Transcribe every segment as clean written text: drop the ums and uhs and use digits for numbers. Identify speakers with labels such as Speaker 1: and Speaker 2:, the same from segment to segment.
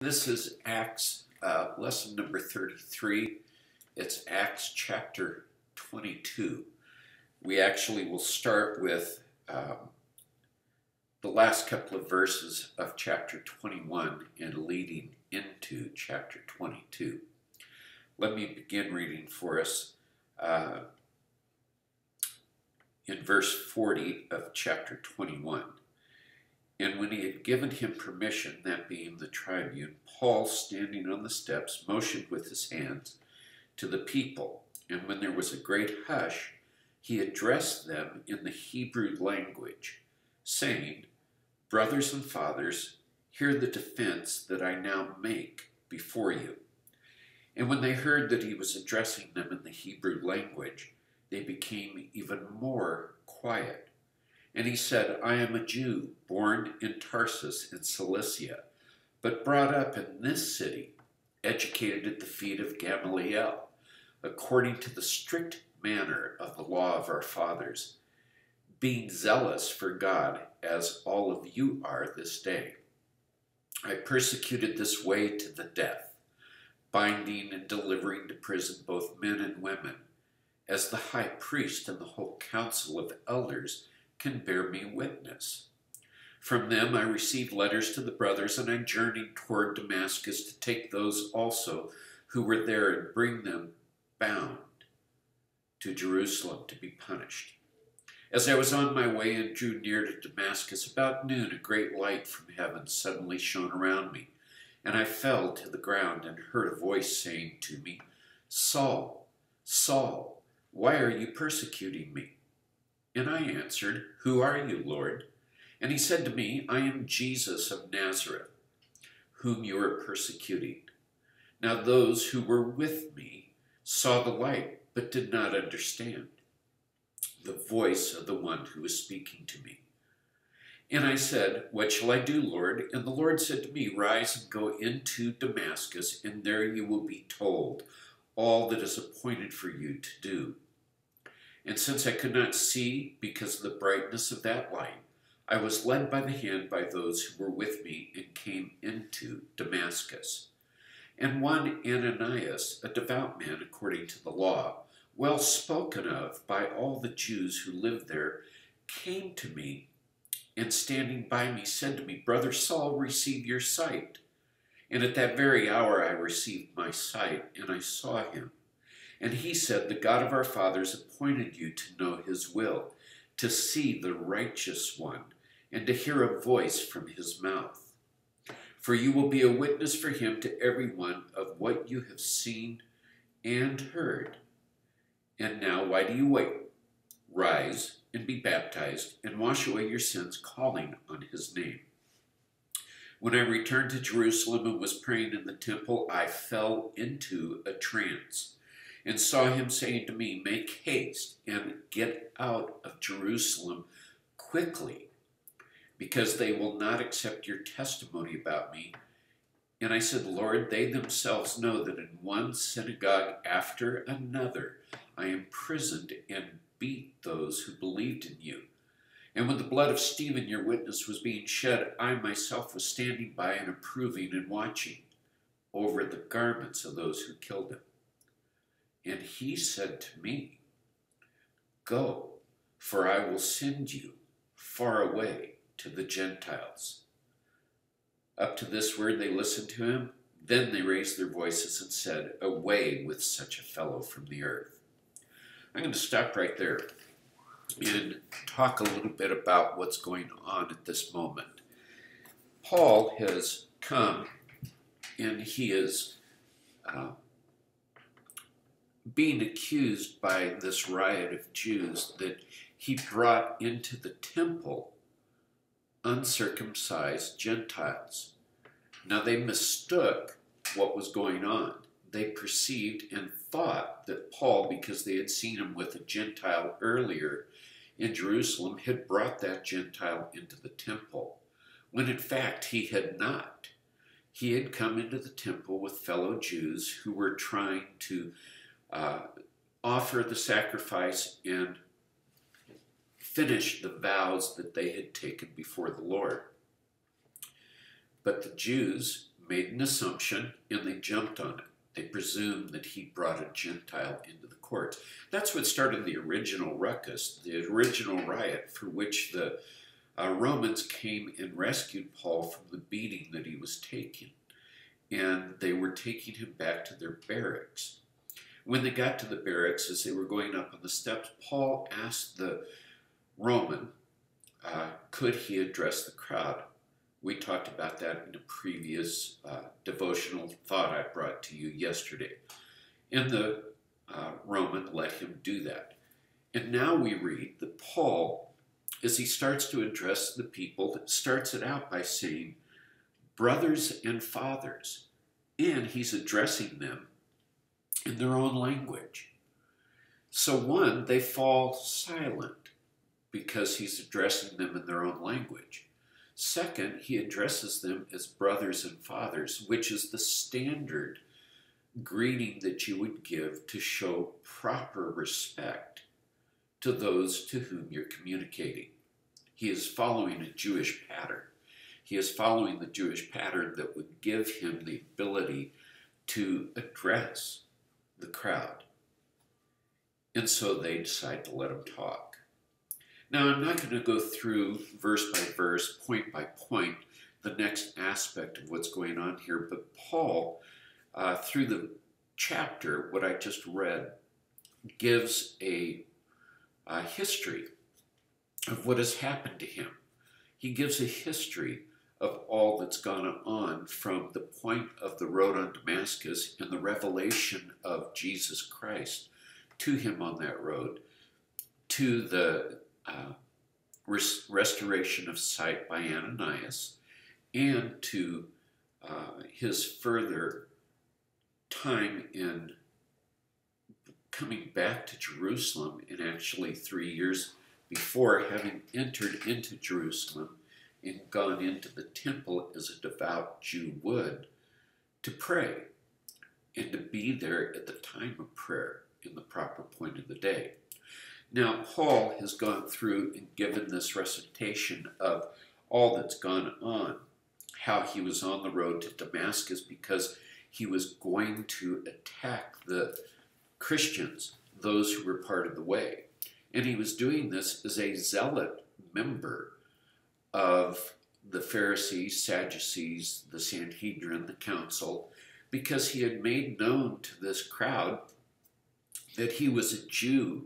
Speaker 1: This is Acts lesson number 33. It's Acts chapter 22. We actually will start with the last couple of verses of chapter 21 and leading into chapter 22. Let me begin reading for us in verse 40 of chapter 21. And when he had given him permission, that being the tribune, Paul, standing on the steps, motioned with his hands to the people. And when there was a great hush, he addressed them in the Hebrew language, saying, "Brothers and fathers, hear the defense that I now make before you." And when they heard that he was addressing them in the Hebrew language, they became even more quiet. And he said, "I am a Jew, born in Tarsus in Cilicia, but brought up in this city, educated at the feet of Gamaliel, according to the strict manner of the law of our fathers, being zealous for God, as all of you are this day. I persecuted this way to the death, binding and delivering to prison both men and women, as the high priest and the whole council of elders can bear me witness. From them I received letters to the brothers, and I journeyed toward Damascus to take those also who were there and bring them bound to Jerusalem to be punished. As I was on my way and drew near to Damascus, about noon a great light from heaven suddenly shone around me, and I fell to the ground and heard a voice saying to me, 'Saul, Saul, why are you persecuting me?' And I answered, 'Who are you, Lord?' And he said to me, 'I am Jesus of Nazareth, whom you are persecuting.' Now those who were with me saw the light, but did not understand the voice of the one who was speaking to me. And I said, 'What shall I do, Lord?' And the Lord said to me, 'Rise and go into Damascus, and there you will be told all that is appointed for you to do.' And since I could not see because of the brightness of that light, I was led by the hand by those who were with me and came into Damascus. And one Ananias, a devout man according to the law, well spoken of by all the Jews who lived there, came to me and standing by me said to me, 'Brother Saul, receive your sight.' And at that very hour I received my sight, and I saw him. And he said, 'The God of our fathers appointed you to know his will, to see the righteous one, and to hear a voice from his mouth. For you will be a witness for him to everyone of what you have seen and heard. And now why do you wait? Rise and be baptized, and wash away your sins, calling on his name.' When I returned to Jerusalem and was praying in the temple, I fell into a trance, and saw him saying to me, 'Make haste and get out of Jerusalem quickly, because they will not accept your testimony about me.' And I said, 'Lord, they themselves know that in one synagogue after another I imprisoned and beat those who believed in you. And when the blood of Stephen, your witness, was being shed, I myself was standing by and approving and watching over the garments of those who killed him.' And he said to me, 'Go, for I will send you far away to the Gentiles.' Up to this word they listened to him. Then they raised their voices and said, 'Away with such a fellow from the earth.'" I'm going to stop right there and talk a little bit about what's going on at this moment. Paul has come and he is being accused by this riot of Jews that he brought into the temple uncircumcised Gentiles. Now they mistook what was going on. They perceived and thought that Paul, because they had seen him with a Gentile earlier in Jerusalem, had brought that Gentile into the temple, when in fact he had not. He had come into the temple with fellow Jews who were trying to offer the sacrifice and finish the vows that they had taken before the Lord. But the Jews made an assumption and they jumped on it. They presumed that he brought a Gentile into the courts. That's what started the original ruckus, the original riot for which the Romans came and rescued Paul from the beating that he was taking. And they were taking him back to their barracks. When they got to the barracks, as they were going up on the steps, Paul asked the Roman, could he address the crowd? We talked about that in a previous devotional thought I brought to you yesterday. And the Roman let him do that. And now we read that Paul, as he starts to address the people, starts it out by saying, brothers and fathers. And he's addressing them in their own language. So one, they fall silent because he's addressing them in their own language. Second, he addresses them as brothers and fathers, which is the standard greeting that you would give to show proper respect to those to whom you're communicating. He is following a Jewish pattern. He is following the Jewish pattern that would give him the ability to address the crowd. And so they decide to let him talk. Now, I'm not going to go through verse by verse, point by point, the next aspect of what's going on here, but Paul, through the chapter, what I just read, gives a history of what has happened to him. He gives a history of all that's gone on from the point of the road on Damascus and the revelation of Jesus Christ to him on that road, to the restoration of sight by Ananias, and to his further time in coming back to Jerusalem, and actually 3 years before having entered into Jerusalem and gone into the temple as a devout Jew would to pray and to be there at the time of prayer in the proper point of the day. Now, Paul has gone through and given this recitation of all that's gone on, how he was on the road to Damascus because he was going to attack the Christians, those who were part of the way. And he was doing this as a zealot member of the Pharisees, Sadducees, the Sanhedrin, the council, because he had made known to this crowd that he was a Jew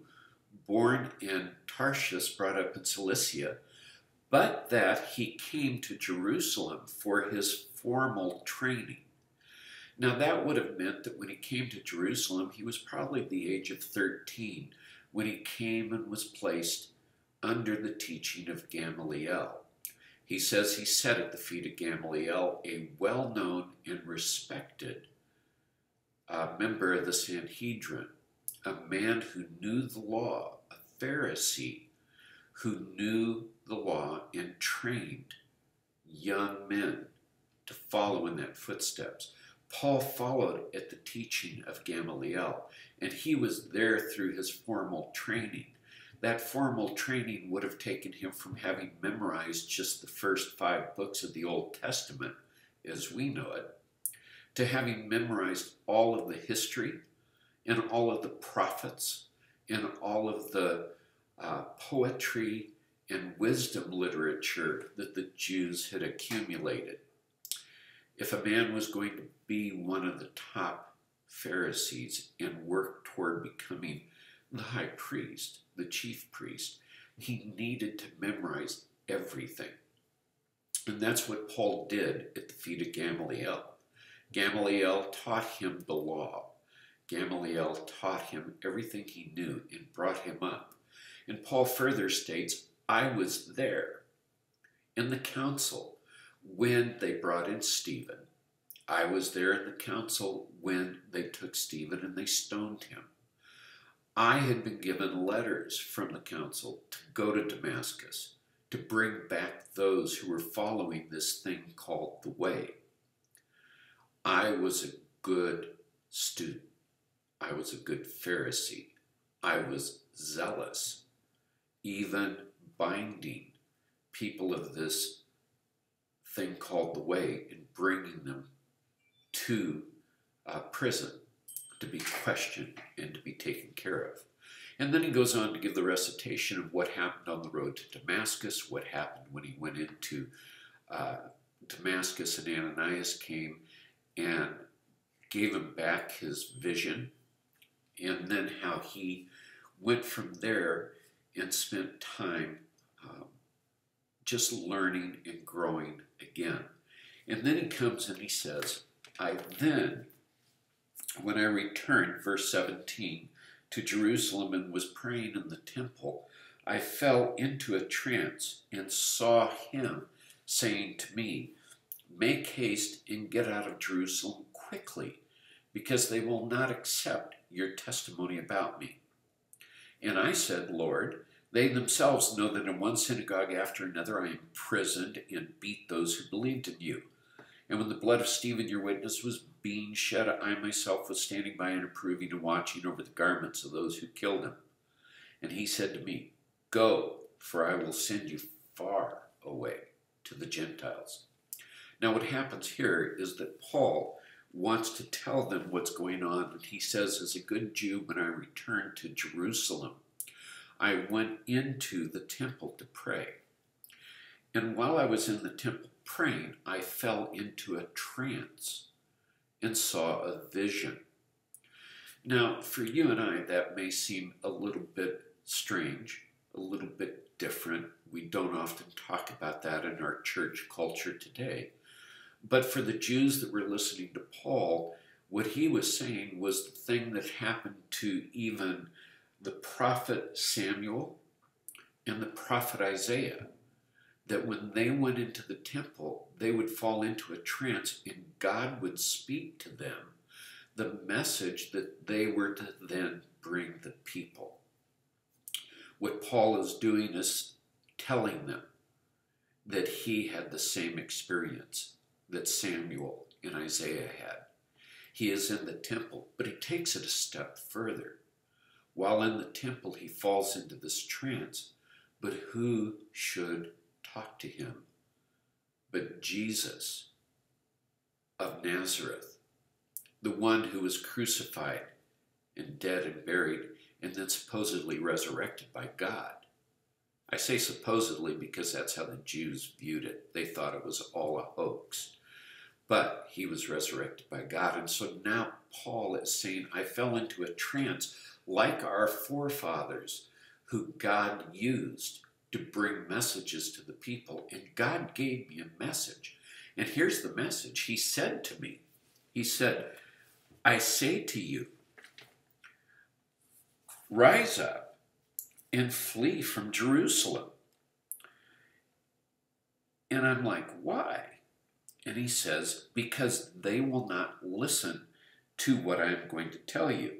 Speaker 1: born in Tarshish, brought up in Cilicia, but that he came to Jerusalem for his formal training. Now that would have meant that when he came to Jerusalem, he was probably the age of 13 when he came and was placed under the teaching of Gamaliel. He says he sat at the feet of Gamaliel, a well-known and respected member of the Sanhedrin, a man who knew the law, a Pharisee who knew the law and trained young men to follow in that footsteps. Paul followed at the teaching of Gamaliel, and he was there through his formal training. That formal training would have taken him from having memorized just the first 5 books of the Old Testament, as we know it, to having memorized all of the history and all of the prophets and all of the poetry and wisdom literature that the Jews had accumulated. If a man was going to be one of the top Pharisees and work toward becoming the high priest, the chief priest, he needed to memorize everything. And that's what Paul did at the feet of Gamaliel. Gamaliel taught him the law. Gamaliel taught him everything he knew and brought him up. And Paul further states, I was there in the council when they brought in Stephen. I was there in the council when they took Stephen and they stoned him. I had been given letters from the council to go to Damascus to bring back those who were following this thing called the Way. I was a good student. I was a good Pharisee. I was zealous, even binding people of this thing called the Way and bringing them to prison to be questioned and to be taken care of. And then he goes on to give the recitation of what happened on the road to Damascus, what happened when he went into Damascus and Ananias came and gave him back his vision, and then how he went from there and spent time just learning and growing again. And then he comes and he says, when I returned, verse 17, to Jerusalem and was praying in the temple, I fell into a trance and saw him saying to me, make haste and get out of Jerusalem quickly, because they will not accept your testimony about me. And I said, Lord, they themselves know that in one synagogue after another I imprisoned and beat those who believed in you. And when the blood of Stephen, your witness, was being shed, I myself was standing by and approving and watching over the garments of those who killed him. And he said to me, go, for I will send you far away to the Gentiles. Now what happens here is that Paul wants to tell them what's going on. And he says, as a good Jew, when I returned to Jerusalem, I went into the temple to pray. And while I was in the temple praying, I fell into a trance and saw a vision. Now, for you and I, that may seem a little bit strange, a little bit different. We don't often talk about that in our church culture today. But for the Jews that were listening to Paul, what he was saying was the thing that happened to even the prophet Samuel and the prophet Isaiah, that when they went into the temple, they would fall into a trance and God would speak to them the message that they were to then bring the people. What Paul is doing is telling them that he had the same experience that Samuel and Isaiah had. He is in the temple, but he takes it a step further. While in the temple, he falls into this trance, but who should talk to him but Jesus of Nazareth, the one who was crucified and dead and buried and then supposedly resurrected by God. I say supposedly because that's how the Jews viewed it. They thought it was all a hoax. But he was resurrected by God. And so now Paul is saying, I fell into a trance like our forefathers who God used to bring messages to the people. And God gave me a message. And here's the message. He said to me, he said, I say to you, rise up and flee from Jerusalem. And I'm like, why? And he says, because they will not listen to what I'm going to tell you.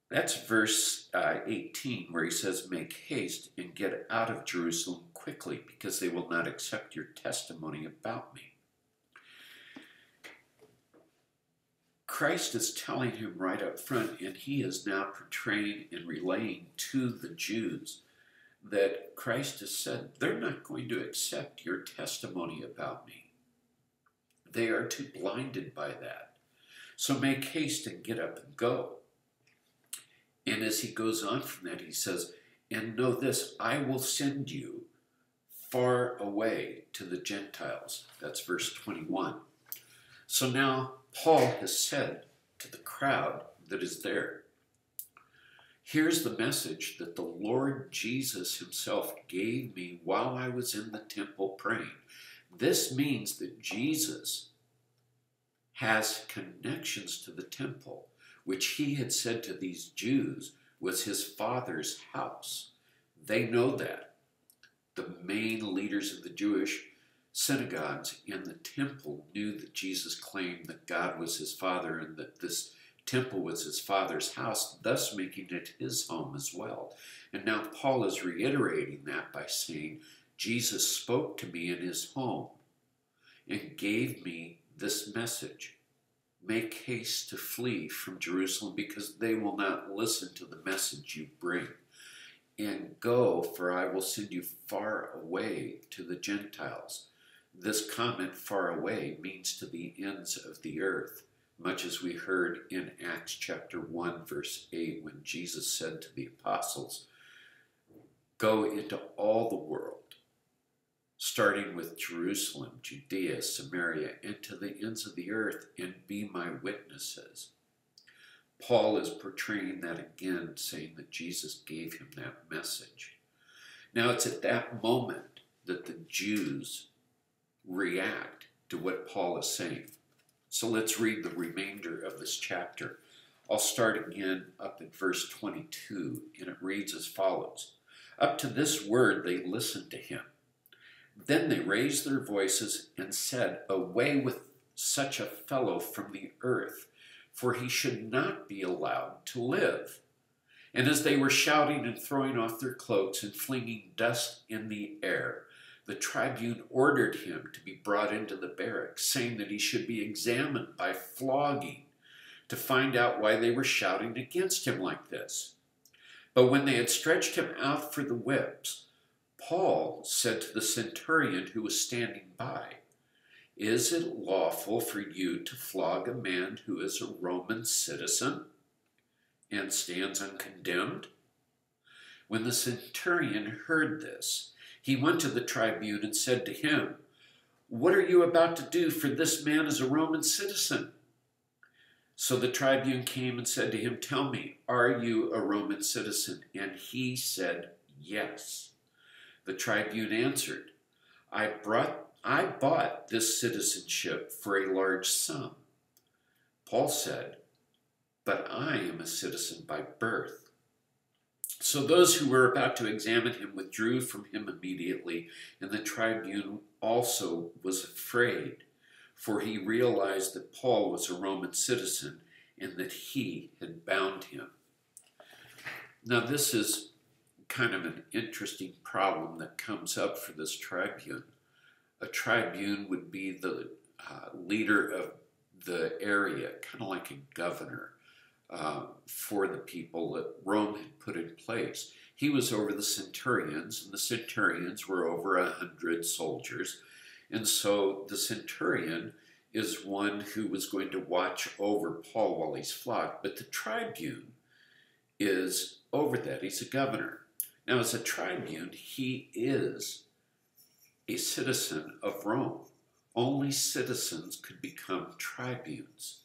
Speaker 1: That's verse 18, where he says, make haste and get out of Jerusalem quickly, because they will not accept your testimony about me. Christ is telling him right up front, and he is now portraying and relaying to the Jews that Christ has said, they're not going to accept your testimony about me. They are too blinded by that. So make haste and get up and go. And as he goes on from that, he says, and know this, I will send you far away to the Gentiles. That's verse 21. So now Paul has said to the crowd that is there, here's the message that the Lord Jesus himself gave me while I was in the temple praying. This means that Jesus has connections to the temple, which he had said to these Jews was his Father's house. They know that. The main leaders of the Jewish synagogues in the temple knew that Jesus claimed that God was his Father and that this temple was his Father's house, thus making it his home as well. And now Paul is reiterating that by saying, Jesus spoke to me in his home and gave me this message. Make haste to flee from Jerusalem, because they will not listen to the message you bring. And go, for I will send you far away to the Gentiles. This comment, far away, means to the ends of the earth, much as we heard in Acts chapter 1, verse 8, when Jesus said to the apostles, "Go into all the world, starting with Jerusalem, Judea, Samaria, and to the ends of the earth, and be my witnesses." Paul is portraying that again, saying that Jesus gave him that message. Now, it's at that moment that the Jews react to what Paul is saying. So let's read the remainder of this chapter. I'll start again up at verse 22, and it reads as follows. Up to this word they listened to him. Then they raised their voices and said, "Away with such a fellow from the earth, for he should not be allowed to live." And as they were shouting and throwing off their cloaks and flinging dust in the air, the tribune ordered him to be brought into the barracks, saying that he should be examined by flogging to find out why they were shouting against him like this. But when they had stretched him out for the whips, Paul said to the centurion who was standing by, "Is it lawful for you to flog a man who is a Roman citizen and stands uncondemned?" When the centurion heard this, he went to the tribune and said to him, "What are you about to do? For this man is a Roman citizen." So the tribune came and said to him, "Tell me, are you a Roman citizen?" And he said, "Yes." The tribune answered, I bought this citizenship for a large sum." Paul said, "But I am a citizen by birth." So those who were about to examine him withdrew from him immediately, and the tribune also was afraid, for he realized that Paul was a Roman citizen and that he had bound him. Now, this is kind of an interesting problem that comes up for this tribune. A tribune would be the leader of the area, kind of like a governor. For the people that Rome had put in place. He was over the centurions, and the centurions were over 100 soldiers. And so the centurion is one who was going to watch over Paul while he's flogged. But the tribune is over that. He's a governor. Now, as a tribune, he is a citizen of Rome. Only citizens could become tribunes.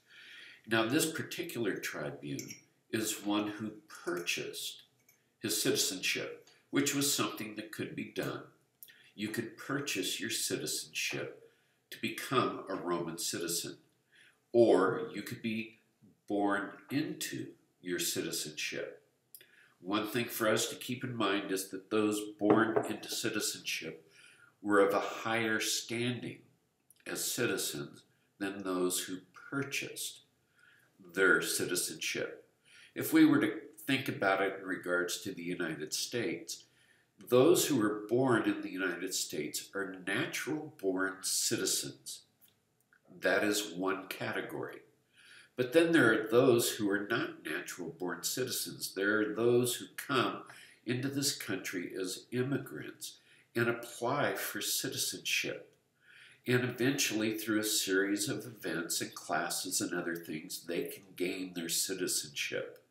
Speaker 1: Now, this particular tribune is one who purchased his citizenship, which was something that could be done. You could purchase your citizenship to become a Roman citizen, or you could be born into your citizenship. One thing for us to keep in mind is that those born into citizenship were of a higher standing as citizens than those who purchased their citizenship. If we were to think about it in regards to the United States, those who were born in the United States are natural-born citizens. That is one category. But then there are those who are not natural-born citizens. There are those who come into this country as immigrants and apply for citizenship. And eventually, through a series of events and classes and other things, they can gain their citizenship.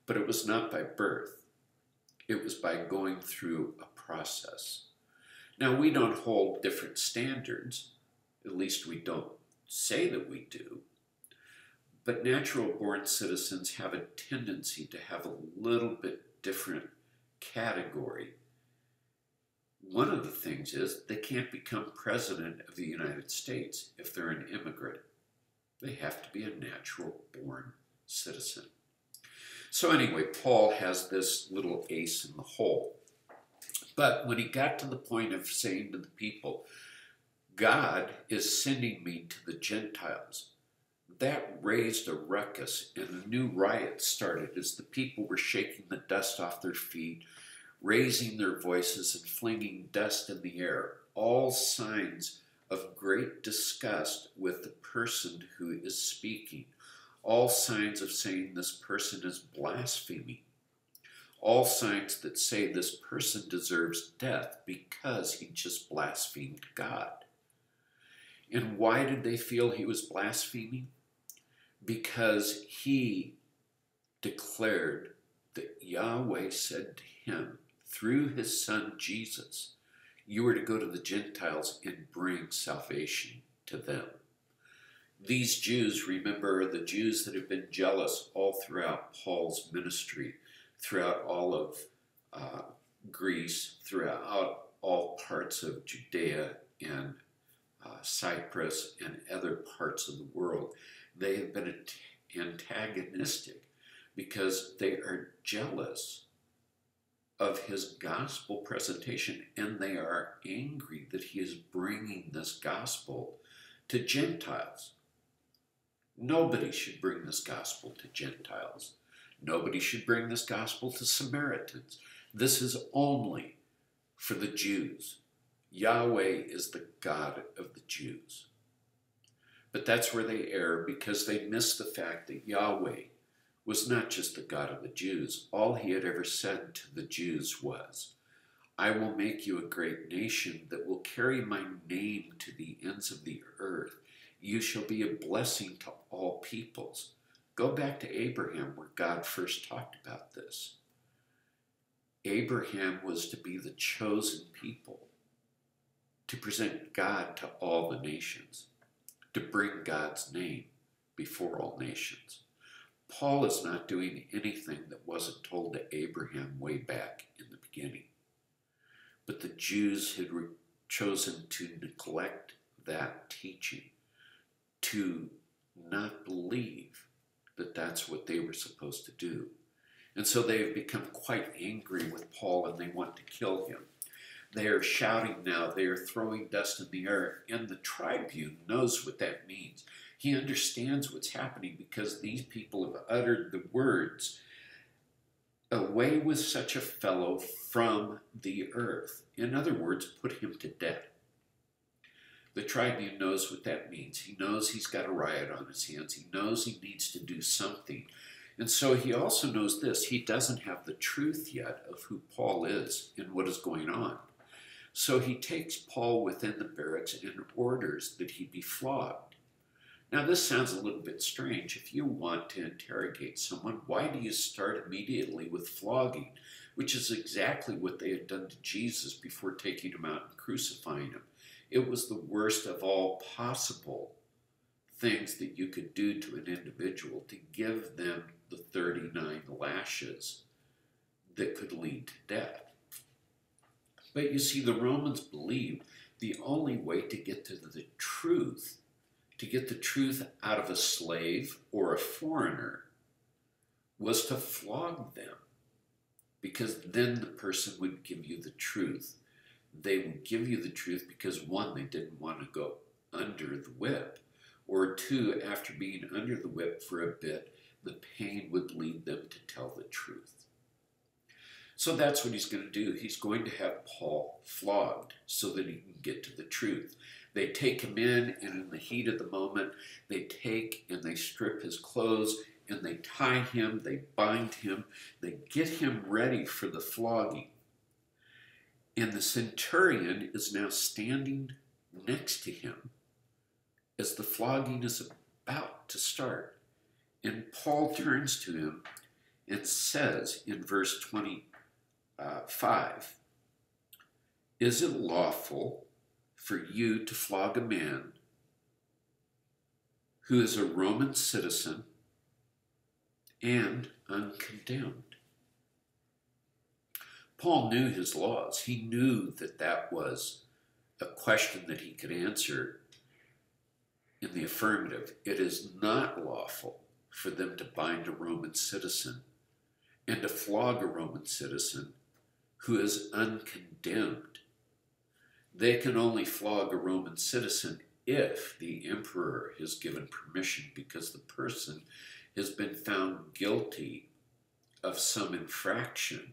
Speaker 1: But it was not by birth. It was by going through a process. Now, we don't hold different standards. At least we don't say that we do. But natural-born citizens have a tendency to have a little bit different category. One of the things is they can't become president of the United States if they're an immigrant. They have to be a natural-born citizen. So anyway, Paul has this little ace in the hole. But when he got to the point of saying to the people, "God is sending me to the Gentiles," that raised a ruckus, and a new riot started as the people were shaking the dust off their feet, raising their voices and flinging dust in the air, all signs of great disgust with the person who is speaking, all signs of saying this person is blaspheming, all signs that say this person deserves death because he just blasphemed God. And why did they feel he was blaspheming? Because he declared that Yahweh said to him through his son Jesus, you are to go to the Gentiles and bring salvation to them. These Jews, remember, are the Jews that have been jealous all throughout Paul's ministry, throughout all of Greece, throughout all parts of Judea and Cyprus and other parts of the world. They have been antagonistic because they are jealous of his gospel presentation, and they are angry that he is bringing this gospel to Gentiles. Nobody should bring this gospel to Gentiles. Nobody should bring this gospel to Samaritans. This is only for the Jews. Yahweh is the God of the Jews. But that's where they err, because they miss the fact that Yahweh was not just the God of the Jews. All he had ever said to the Jews was, I will make you a great nation that will carry my name to the ends of the earth. You shall be a blessing to all peoples. Go back to Abraham, where God first talked about this. Abraham was to be the chosen people, to present God to all the nations, to bring God's name before all nations. Paul is not doing anything that wasn't told to Abraham way back in the beginning. But the Jews had chosen to neglect that teaching, to not believe that that's what they were supposed to do. And so they have become quite angry with Paul, and they want to kill him. They are shouting now, they are throwing dust in the air, and the tribune knows what that means. He understands what's happening because these people have uttered the words, away with such a fellow from the earth. In other words, put him to death. The tribune knows what that means. He knows he's got a riot on his hands. He knows he needs to do something. And so he also knows this. He doesn't have the truth yet of who Paul is and what is going on. So he takes Paul within the barracks and orders that he be flogged. Now this sounds a little bit strange. If you want to interrogate someone, why do you start immediately with flogging, which is exactly what they had done to Jesus before taking him out and crucifying him? It was the worst of all possible things that you could do to an individual, to give them the 39 lashes that could lead to death. But you see, the Romans believed the only way to get to the truth, to get the truth out of a slave or a foreigner, was to flog them, because then the person would give you the truth. They would give you the truth because, one, they didn't want to go under the whip, or two, after being under the whip for a bit, the pain would lead them to tell the truth. So that's what he's going to do. He's going to have Paul flogged so that he can get to the truth. They take him in, and in the heat of the moment, they take and they strip his clothes, and they tie him, they bind him, they get him ready for the flogging. And the centurion is now standing next to him as the flogging is about to start. And Paul turns to him and says in verse 25, is it lawful for you to flog a man who is a Roman citizen and uncondemned? Paul knew his laws. He knew that that was a question that he could answer in the affirmative. It is not lawful for them to bind a Roman citizen and to flog a Roman citizen who is uncondemned. They can only flog a Roman citizen if the emperor has given permission, because the person has been found guilty of some infraction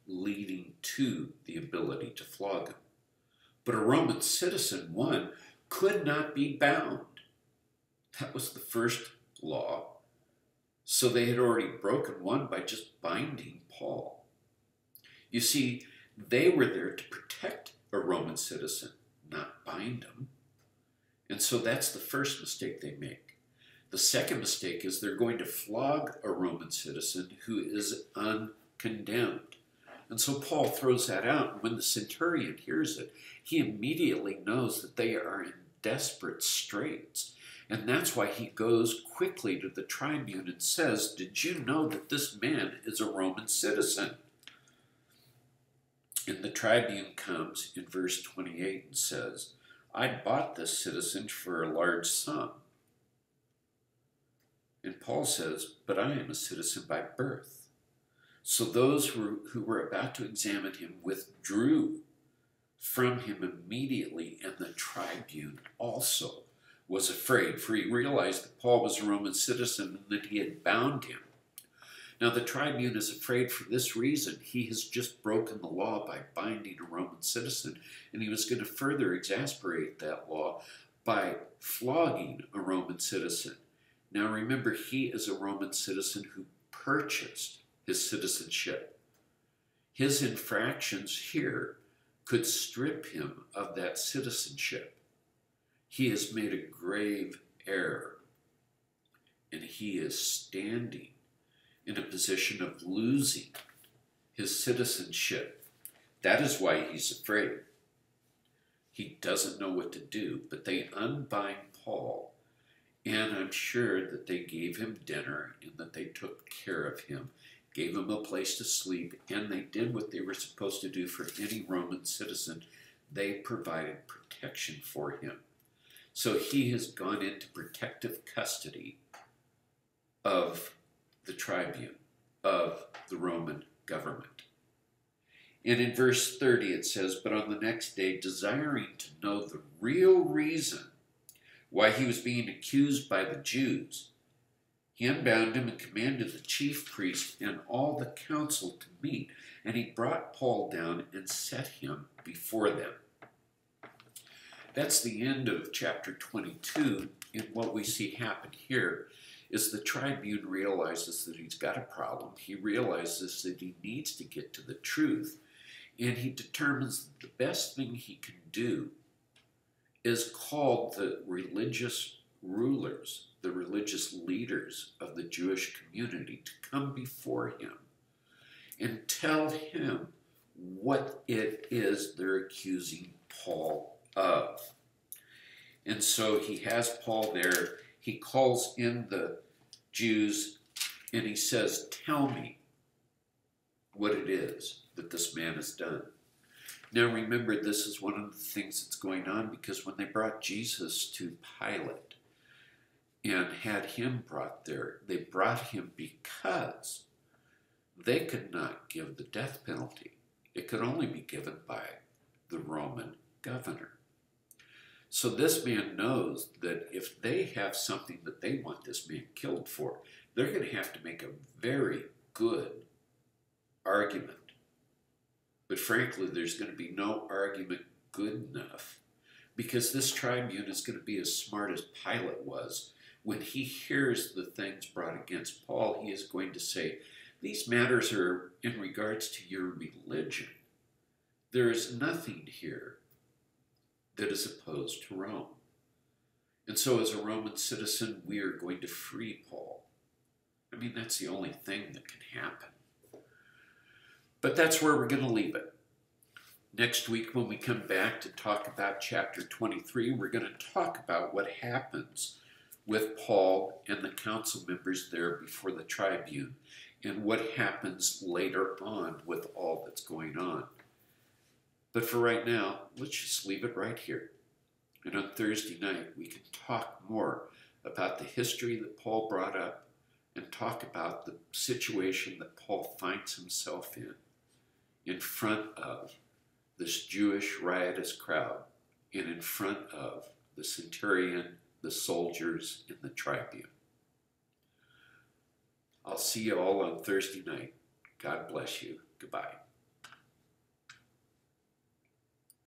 Speaker 1: leading to the ability to flog him. But a Roman citizen, one, could not be bound. That was the first law. So they had already broken one by just binding Paul. You see, they were there to protect a Roman citizen, not bind him. And so that's the first mistake they make. The second mistake is they're going to flog a Roman citizen who is uncondemned. And so Paul throws that out. And when the centurion hears it, he immediately knows that they are in desperate straits. And that's why he goes quickly to the tribune and says, "Did you know that this man is a Roman citizen?" And the tribune comes in verse 28 and says, "I bought this citizen for a large sum." And Paul says, "But I am a citizen by birth." So those who were about to examine him withdrew from him immediately, and the tribune also was afraid, for he realized that Paul was a Roman citizen and that he had bound him. Now the tribune is afraid for this reason. He has just broken the law by binding a Roman citizen, and he was going to further exasperate that law by flogging a Roman citizen. Now remember, he is a Roman citizen who purchased his citizenship. His infractions here could strip him of that citizenship. He has made a grave error, and he is standing in a position of losing his citizenship. That is why he's afraid. He doesn't know what to do, but they unbind Paul, and I'm sure that they gave him dinner and that they took care of him, gave him a place to sleep, and they did what they were supposed to do for any Roman citizen. They provided protection for him. So he has gone into protective custody of the tribune, of the Roman government. And in verse 30 it says, "But on the next day, desiring to know the real reason why he was being accused by the Jews, he unbound him and commanded the chief priest and all the council to meet. And he brought Paul down and set him before them." That's the end of chapter 22. And what we see happen here is the tribune realizes that he's got a problem. He realizes that he needs to get to the truth. And he determines that the best thing he can do is call the religious rulers, the religious leaders of the Jewish community to come before him and tell him what it is they're accusing Paul of. And so he has Paul there. He calls in the Jews and he says, "Tell me what it is that this man has done." Now remember, this is one of the things that's going on, because when they brought Jesus to Pilate and had him brought there, they brought him because they could not give the death penalty. It could only be given by the Roman governor. So this man knows that if they have something that they want this man killed for, they're going to have to make a very good argument. But frankly, there's going to be no argument good enough, because this tribune is going to be as smart as Pilate was. When he hears the things brought against Paul, he is going to say, "These matters are in regards to your religion. There is nothing here that is opposed to Rome. And so as a Roman citizen, we are going to free Paul." I mean, that's the only thing that can happen. But that's where we're going to leave it. Next week, when we come back to talk about chapter 23, we're going to talk about what happens with Paul and the council members there before the tribune, and what happens later on with all that's going on. But for right now, let's just leave it right here. And on Thursday night, we can talk more about the history that Paul brought up and talk about the situation that Paul finds himself in front of this Jewish riotous crowd, and in front of the centurion, the soldiers, and the tribune. I'll see you all on Thursday night. God bless you. Goodbye.